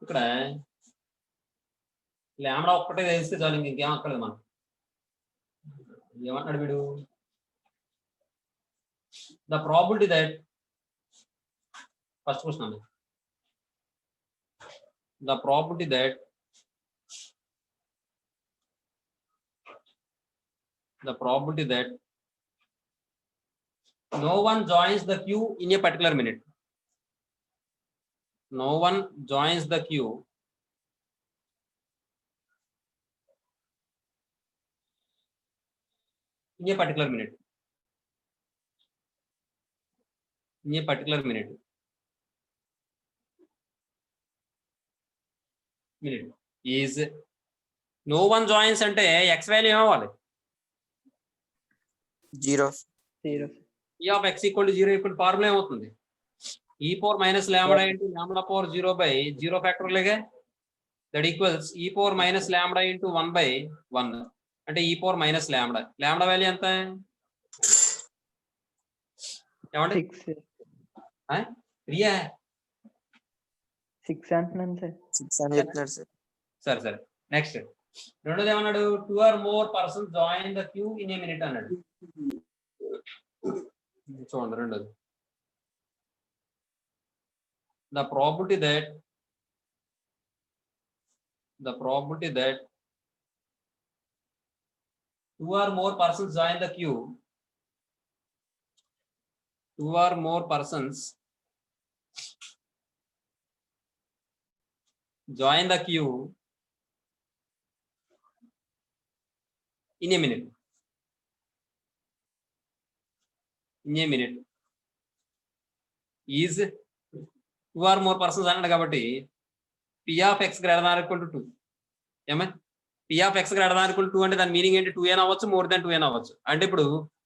ఇక్కడ లాంబ్డా ఒక్కటే తెలిస్తే చాలు, ఇంకేం అక్కర్లేదు మనం. ఏమంటాడు వీడు? The probability that first question అండి. The probability that no one joins the queue in a particular minute. No one joins the queue in a particular minute. In a particular minute is no one joins అంటే x value ఏమవ్వాలి? 0. e of x equal to 0 ఇప్పుడు formula ఏమవుతుంది? e power minus lambda into lambda power 0 by 0 factorial that equals e power minus lambda into 1 by 1 అంటే e power minus lambda. lambda value ఎంత? ఏమండి? 6 అంటున్నాను sir. 6 అని చెప్తున్నాడు sir. సరే next రెండోది ఏమన్నాడు? 2 or more persons join the queue in a minute అన్నాడు. చూడండి రెండోది, the probability that 2 or more persons join the queue, 2 or more persons join the queue in a minute. Is 2 or more persons అన్నాడు కాబట్టి p of x greater than or equal to 2. ఏమై p of x greater than or equal to 2 అంటే దాని meaning ఏంటి? 2n అవ్వచ్చు, more than 2n అవ్వచ్చు. అంటే ఇప్పుడు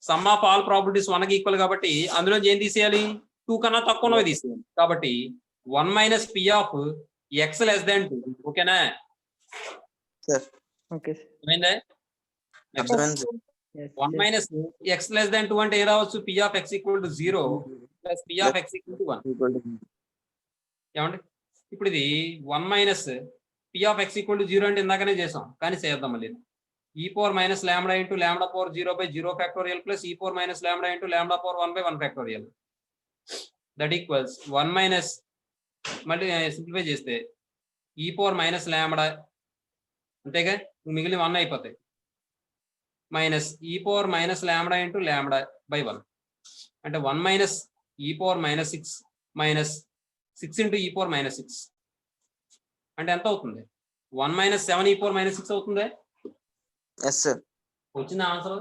సమ్ ఆఫ్ ఆల్ ప్రాబిలిటీస్ 1కి ఈక్వల్ కాబట్టి అందులో ఏం తీసేయాలి? 2 కన్నా తక్కువ ఉన్నవి తీసేయాలి. కాబట్టి 1 minus p of x less than 2. ఓకేనా సార్? Okay sir. ఏమైందా? Next 1 minus x less than 2 అంటే ఏ రావచ్చు? p of x equal to 0 plus p of x equal to 1. ఏమండి? ఇప్పుడు ఇది 1 minus p of x equal to 0 అంటే ఇందాకనే చేసాం, కానీ చేద్దాం మళ్ళీ. e power minus lambda into lambda power 0 by 0 factorial plus e power minus lambda into lambda power 1 by 1 factorial. That equals 1 minus మళ్ళీ సింప్లిఫై చేస్తే e power minus lambda అంతేగా, మిగిలిన 1 అయిపోతాయి, minus e power minus lambda into lambda by 1 అంటే 1 minus e power minus 6 minus 6 into e power minus 6 అంటే ఎంత అవుతుంది? 1 minus 7 e power minus 6 అవుతుంది. Yes sir. వచ్చింది ఆన్సర్?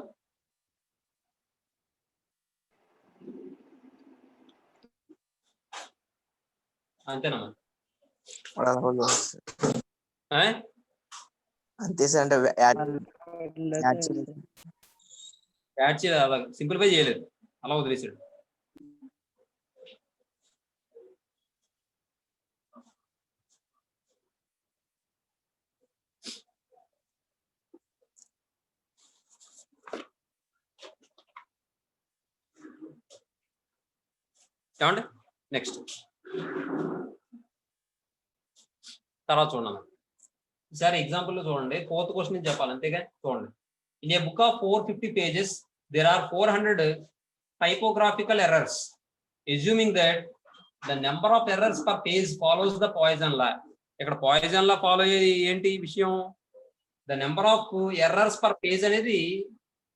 అంతేనా? అంతే సార్. అంటే యాడ్ చేయలేదు, అలా సింప్లిఫై చేయలేదు, అలా వదిలేసాడు. ఏమండి? నెక్స్ట్ తర్వాత చూడండి. ఈసారి ఎగ్జాంపుల్ లో చూడండి, 4th క్వశ్చన్ నుంచి చెప్పాలి, అంతేగా? చూడండి, in a book of 450 pages there are 400 typographical errors. Assuming that the number of errors per page follows the Poisson law. ఇక్కడ Poisson law ఫాలో అయ్యేది ఏంటి విషయం? the number of errors per page అనేది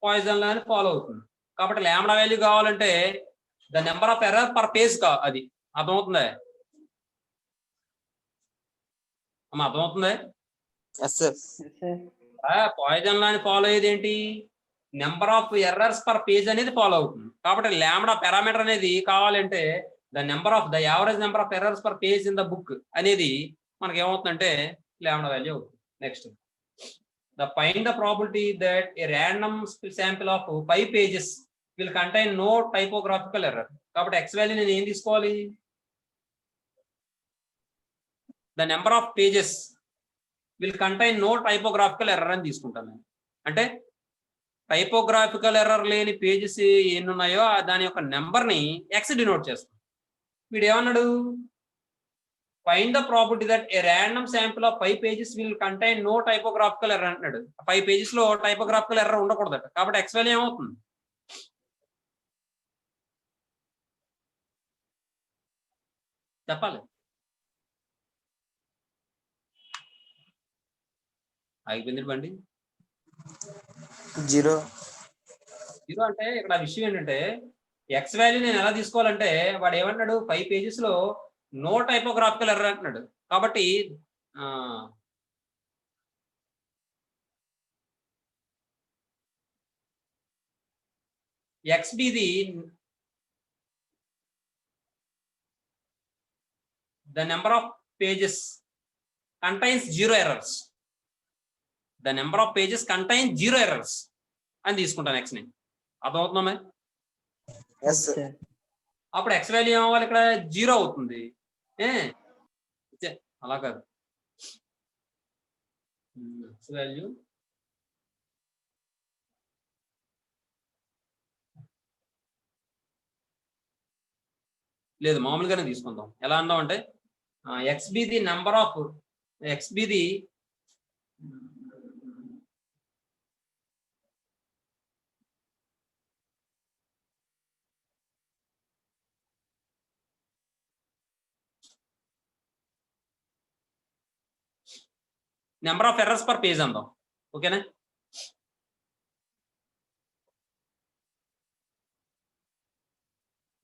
Poisson law అని follow అవుతుంది. కాబట్టి lambda value కావాలంటే the number of error per page అది అర్థమవుతుందా? అర్థమవుతుందా? Poisson law ని ఫాలో అయ్యేది ఏంటి? Number of errors per page అనేది ఫాలో అవుతుంది. కాబట్టి లాంబ్డా పారామీటర్ అనేది కావాలంటే the average number of errors per page in the book అనేది మనకి ఏమవుతుందంటే లాంబ్డా వాల్యూ అవుతుంది. Next, find the probability that a random sample of 5 pages will contain no typographical error. కాబట్టి ఎక్స్ వాల్యూ నేను ఏం తీసుకోవాలి? The number of pages will contain no typographical error అని తీసుకుంటాను నేను. అంటే టైపోగ్రాఫికల్ ఎర్రర్ లేని పేజెస్ ఎన్ని ఉన్నాయో దాని యొక్క నెంబర్ని ఎక్స్ డినోట్ చేస్తాం. వీడు ఏమన్నాడు? Find the property that a random sample of 5 pages will contain no typographical error అంటున్నాడు. 5 pages లో టైపోగ్రాఫికల్ ఎర్రర్ ఉండకూడదట. కాబట్టి x వాల్యూ ఏమవుతుంది? చెప్పాలి. అయిపోయింది బండి. 0 అంటే ఇక్కడ విషయం ఏంటంటే ఎక్స్ వాల్యూ నేను ఎలా తీసుకోవాలంటే వాడు ఏమన్నాడు 5 pages లో నో టైపోగ్రాఫికల్ ఎర్రర్ అంటున్నాడు. కాబట్టి X బిది the number of pages contains 0 errors. The number of pages contains 0 errors అని తీసుకుంటాను x ని. అర్థమవుతుందా? yes sir. అప్పుడు x వాల్యూ ఏమవ్వాలి? ఇక్కడ 0 అవుతుంది. అలా కాదు, x వాల్యూ లేదు, మామూలుగానే తీసుకుందాం. ఎలా అన్నాం అంటే xb the number of xb the number of errors per page అందాం. ఓకేనా?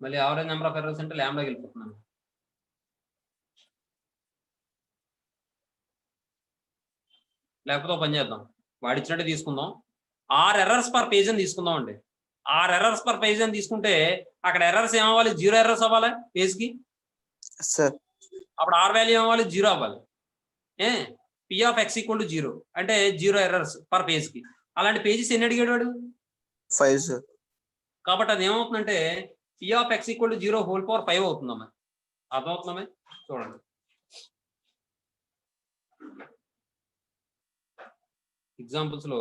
మళ్ళీ యావరేజ్ నెంబర్ ఆఫ్ ఎర్రర్స్ అంటే ల్యాండా వెళ్ళిపోతున్నాను. లేకపోతే పని చేద్దాం, వాడిచ్చినట్టు తీసుకుందాం. 6 errors పర్ పేజ్ అని తీసుకుందాం అండి. 6 errors పర్ పేజ్ అని తీసుకుంటే అక్కడ ఎర్రర్స్ ఏమవ్వాలి? 0 errors అవ్వాలి పేజ్ కి. అప్పుడు R వాల్యూ ఏమవ్వాలి? 0 అవ్వాలి. P of x = 0 అంటే 0 errors పర్ పేజ్ కి. అలాంటి పేజెస్ ఎన్ని అడిగాడు వాడు? 5 సార్. కాబట్టి అది ఏమవుతుందంటే P of x = 0 whole power 5 అవుతుందమ్మా. అర్థమవుతుందమ్మా? చూడండి, ఎగ్జాంపుల్స్ లో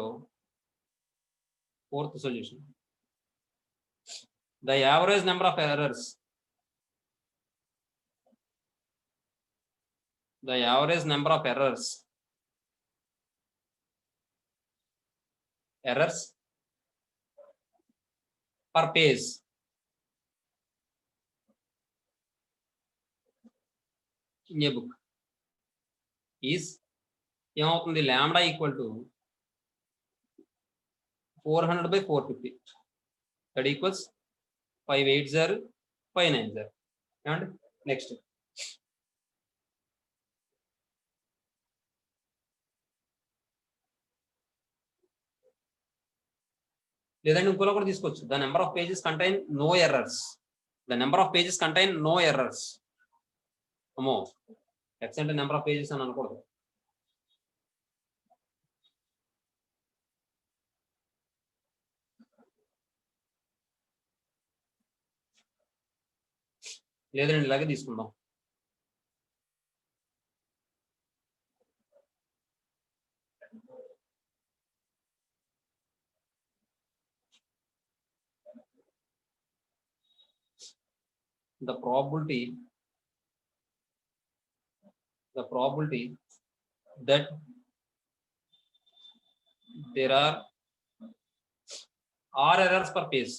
4th solution. The average number of errors per page in a book is ఏమవుతుంది? Lambda = 400/450. that equals 580 590. and next లేదంటే ఇంకోలా కూడా తీసుకోవచ్చు. The number of pages contain no errors. అమ్మో, x అంటే నెంబర్ ఆఫ్ పేజెస్ అని అనకూడదు. లేదండి ఇలాగే తీసుకుందాం. the probability that there are errors per page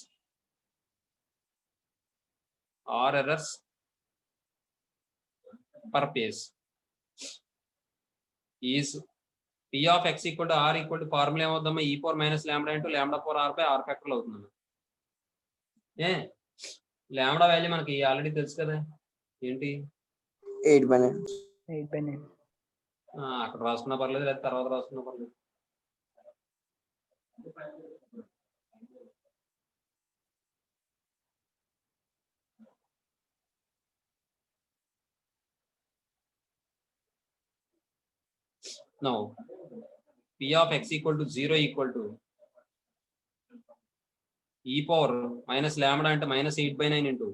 is P of x = R = formula ఏమవుతుందమ్మా? e power minus lambda into lambda power r by r factorial అవుతుంది. Lambda value మనకి already తెలుసు కదా, ఏంటి? 8/9. అక్కడ రాసుకున్నా పర్లేదు, లేదా తర్వాత రాసుకున్నా పర్లేదు. Now P of x = 0 = e power minus lambda అంటే -8/9 into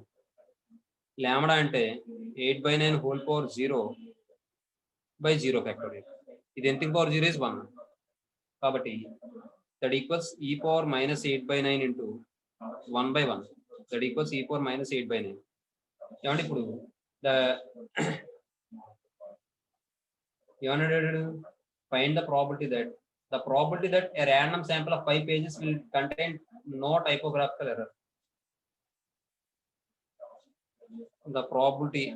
lambda అంటే 8/9 హోల్ పవర్ 0/0 ఫ్యాక్టోరియల్. ఇది ఎంత పవర్ 0 is 1. కాబట్టి that equals e power -8/9 into 1/1. that equals e power -8/9. ఏమంటే ఇప్పుడు Find the probability that a random sample of 5 pages will contain no typographical error. The probability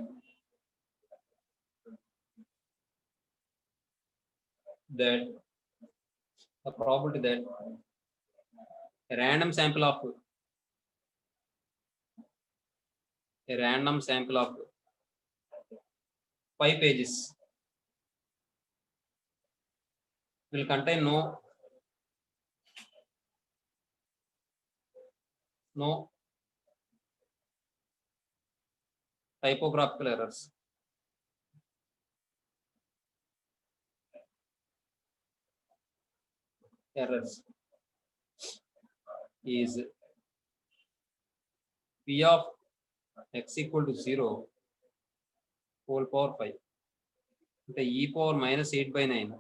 that a random sample of 5 pages will contain no typographical errors. Is P of x equal to 0 whole power 5 అంటే e power minus 8/9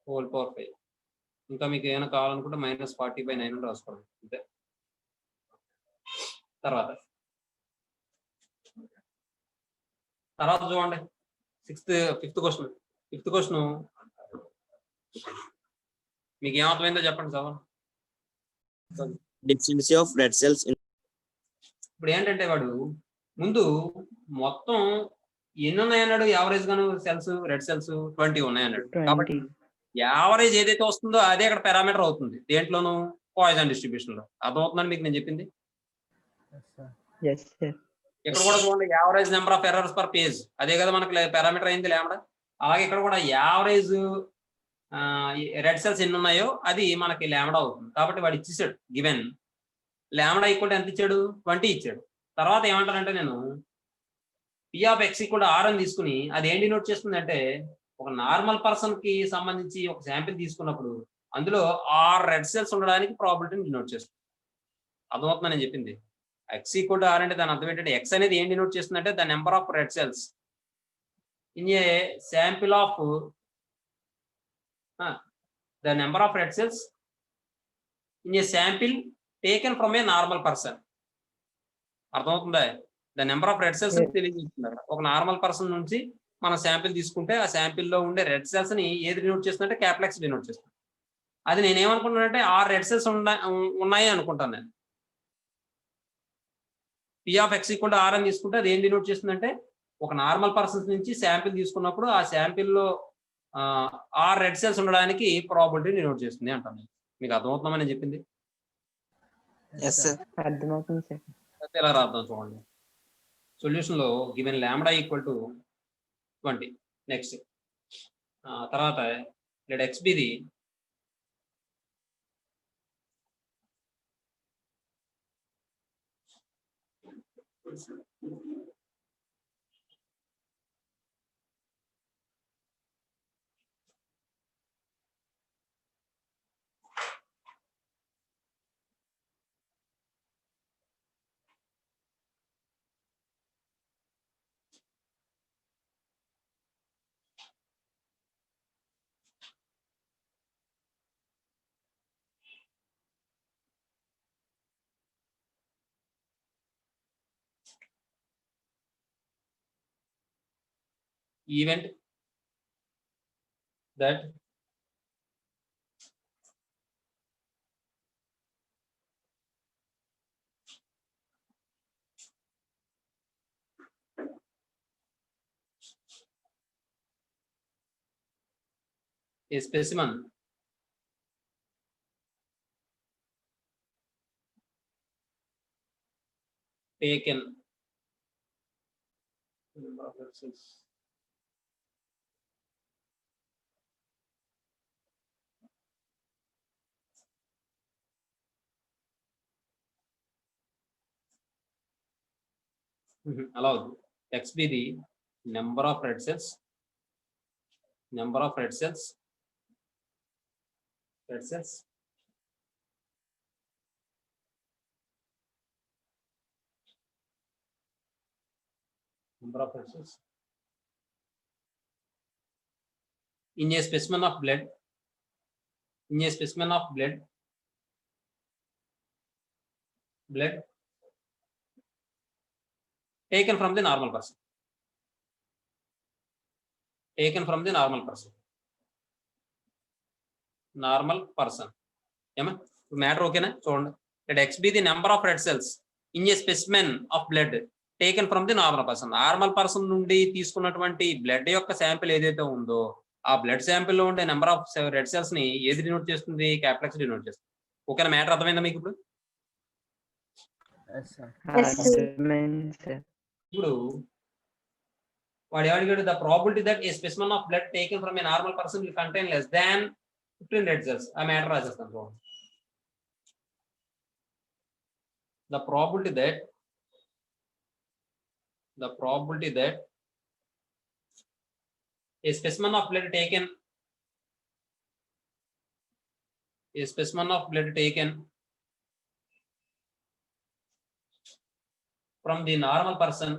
whole power 5. ఇంకా మీకు ఏమైనా కావాలనుకుంటే minus 40/9 అని రాసుకోండి అంతే. తర్వాత చూడండి ఫిఫ్త్ క్వశ్చన్ మీకు ఏమర్థమైందో చెప్పండి sir. Deficiency of red cells in ఇప్పుడు ఏంటంటే వాడు ముందు మొత్తం ఎన్ని ఉన్నాయన్నాడు యావరేజ్ గాను సెల్స్ రెడ్ సెల్స్ 20 ఉన్నాయన్నాడు. కాబట్టి యావరేజ్ ఏదైతే వస్తుందో అదే అక్కడ పారామీటర్ అవుతుంది దేంట్లోనూ పాయిజన్ డిస్ట్రిబ్యూషన్ లో. అర్థమవుతుందని మీకు నేను చెప్పింది. ఇక్కడ కూడా చూడండి average number of errors per page అదే కదా మనకి పారామీటర్ అయింది లాంబ్డా. అలాగే ఇక్కడ కూడా యావరేజ్ రెడ్ సెల్స్ ఎన్ని ఉన్నాయో అది మనకి లాంబ్డా అవుతుంది. కాబట్టి వాడు ఇచ్చేసాడు గివెన్ లాంబ్డా ఈక్వల్ ఎంత ఇచ్చాడు 20 ఇచ్చాడు. తర్వాత ఏమంటానంటే నేను P of x equal r అని తీసుకుని అది ఏం డినోట్ చేస్తుందంటే ఒక నార్మల్ పర్సన్ కి సంబంధించి ఒక శాంపిల్ తీసుకున్నప్పుడు అందులో 6 రెడ్ సెల్స్ ఉండడానికి ప్రాబిలిటీని డినోట్ చేస్తుంది. అర్థమవుతుందని నేను చెప్పింది. x ఈక్వల్ టు r అంటే దాని అర్థం ఏంటంటే x అనేది ఏం డినోట్ చేస్తుందంటే the number of red cells in a sample of the number of red cells in a sample taken from a normal person. అర్థమవుతుందా? The number of red cells తెలియజేస్తున్నారు. ఒక నార్మల్ పర్సన్ నుంచి మనం sample తీసుకుంటే ఆ sample లో ఉండే red cells ని ఏది డినోట్ చేస్తుందంటే క్యాపిటల్ డినోట్ చేస్తుంది. అది నేనేమనుకుంటున్నానంటే 6 రెడ్ సెల్స్ ఉన్నాయి అనుకుంటాను నేను. P of x equal to r అని తీసుకుంటే అది ఏం డినోట్ చేస్తుందంటే ఒక నార్మల్ పర్సన్స్ నుంచి శాంపిల్ తీసుకున్నప్పుడు ఆ శాంపిల్ లో 6 రెడ్ సెల్స్ ఉండడానికి ప్రాబిలిటీ డినోట్ చేస్తుంది అంటాను. మీకు అర్థమవుతుందని నేను చెప్పింది. అర్థమవుతుంది సార్. ఎలా రాద్దాం చూడండి. సొల్యూషన్ లో given lambda equal to 20. Next తర్వాత let x be the event that a specimen taken allowed x be the number of red cells number of red cells in a specimen of blood taken from the normal person taken from the normal person. Normal person. ఏమా matter ఓకేనా? చూడండి, let x be the number of red cells in a specimen of blood taken from the normal person. Normal person నుండి తీసుకున్నటువంటి blood యొక్క sample ఏదైతే ఉందో ఆ blood sample లో ఉండే నెంబర్ ఆఫ్ రెడ్ సెల్స్ ని ఏది డినోట్ చేస్తుంది? క్యాపిటల్ X డినోట్ చేస్తుంది. ఓకేనా? మ్యాటర్ అర్థమైందా మీకు ఇప్పుడు? ఇప్పుడు వాడు ఏమడిగాడు? The probability that a specimen of blood taken from a normal person will contain less than 15 red cells. ఆ మ్యాటర్ రాసేస్తాను చూడండి. The probability that a specimen of blood taken from a normal person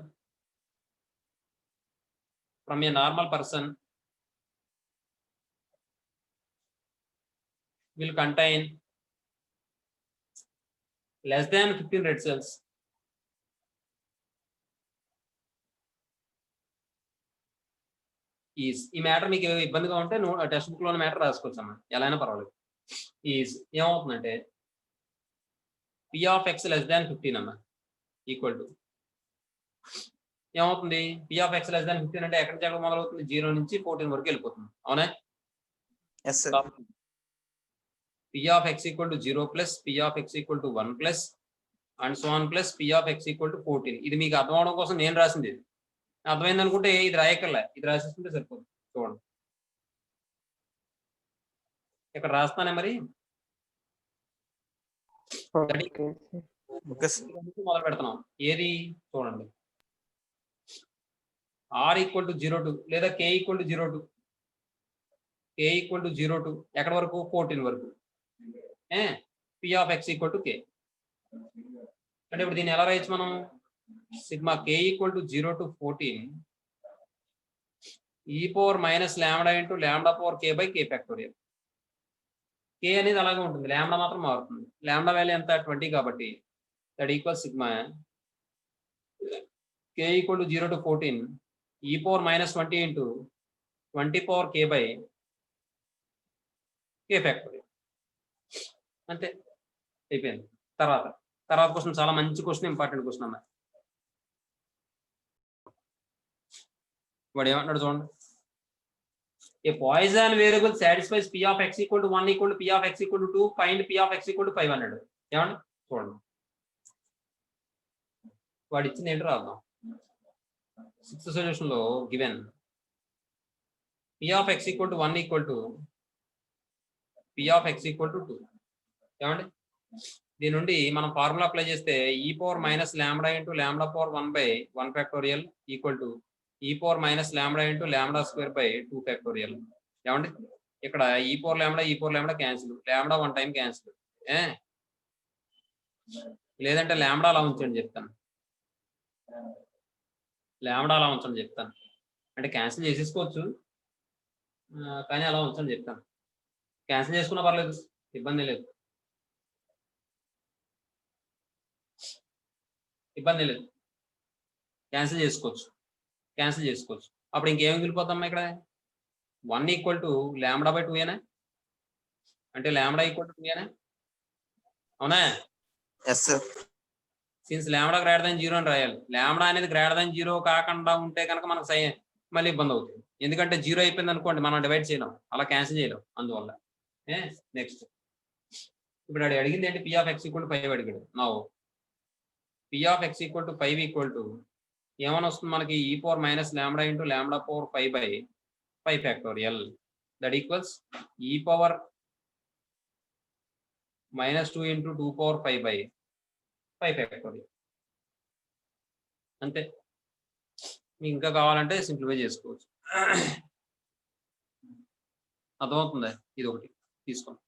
will contain less than 15 red cells is. ఈ matter మీకు ఇబ్బందిగా ఉంటే text book లోని matter రాసుకోవచ్చు అమ్మా, ఎలా అయినా పర్వాలేదు. ఈజ్ ఏమవుతుందంటే p of x less than 15 అమ్మా ఈక్వల్ టు ఏమవుతుంది? p of x less than 15 అంటే ఎక్కడి నుంచి ఎక్కడ మొదలవుతుంది? 0 నుంచి 14 వరకు వెళ్ళిపోతుంది. అవునా? Yes, sir. p of x equal to 0 plus p of x equal to 1 plus and so on plus p of x equal to 14. ఇది మీకు అర్థం అవడం కోసం నేను రాసింది. అర్థమైంది అనుకుంటే ఇది రాయకల్లా, ఇది రాసేసుకుంటే సరిపోతుంది. చూడండి ఇక్కడ రాస్తానే మరి. మొదలు పెడుతున్నాం. ఏది చూడండి, r ఈక్వల్ టు 0 లేదా k ఈక్వల్ టు 0 ఎక్కడి వరకు? 14 వరకు. p of x equal to k అంటే ఇప్పుడు దీన్ని ఎలా రాయొచ్చు మనం? Sigma k equal to 0 to 14 e power minus lambda into lambda power k by k factorial. k అనేది అలాగే ఉంటుంది, లాంబ్డా మాత్రం మారుతుంది. లాంబ్డా వాల్యూ ఎంత? 20 కాబట్టి that equal sigma k equal to 0 to 14 e power minus 20 into 20 power k by k factorial. అంతే, అయిపోయింది. తర్వాత క్వశ్చన్ చాలా మంచి క్వశ్చన్, ఇంపార్టెంట్ క్వశ్చన్ అన్నమాట. వాడు ఏమంటాడు చూడండి, a Poisson variable satisfies p of x equal to 1 equal to p of x equal to 2 find p of x equal to 5 అన్నాడు. ఏమండి చూడండి, వాడు ఇచ్చింది ఏంటో రాద్దాం. 6th సొల్యూషన్ లో given p of x equal to 1 equal to p of x equal to 2. ఏమండి దీని నుండి మనం ఫార్ములా అప్లై చేస్తే e power minus lambda into lambda power 1 by 1 factorial equal to e power minus lambda into lambda square by 2 factorial. ఏమండి ఇక్కడ e power lambda cancel, lambda 1 time cancel. లేదంటే lambda అలా ఉంచండి చెప్తాను, lambda అలా ఉంచండి చెప్తాను. అంటే క్యాన్సిల్ చేసేసుకోవచ్చు కానీ అలా ఉంచండి చెప్తాను. క్యాన్సిల్ చేసుకున్నా పర్లేదు, ఇబ్బంది లేదు. క్యాన్సిల్ చేసుకోవచ్చు. అప్పుడు ఇంకేం మిగిలిపోతామ్మా ఇక్కడ? 1 ఈక్వల్ టు లాంబ్డా బై 2 ఏనా? అంటే లాంబ్డా ఈక్వల్ టు 2 ఏనా? అవునా? Yes, sir. Since lambda greater than 0 అని రాయాలి. లాంబ్డా అనేది గ్రేటర్ దాన్ 0 కాకుండా ఉంటే కనుక మనకు మళ్ళీ ఇబ్బంది అవుతుంది. ఎందుకంటే 0 అయిపోయింది అనుకోండి, మనం డివైడ్ చేయలేం, అలా క్యాన్సిల్ చేయలేం. అందువల్ల నెక్స్ట్ ఇప్పుడు అడిగింది ఏంటి? p of x equal to 5 అడిగాడు. Now p of x equal to 5 equal to ఏమని వస్తుంది మనకి? e power minus lambda into lambda power 5 by 5 factorial. That equals e power minus 2 into 2 power 5 by 5 factorial. అంతే. మీకు ఇంకా కావాలంటే simplify చేసుకోవచ్చు. అర్థమవుతుందా? ఇది ఒకటి తీసుకోండి.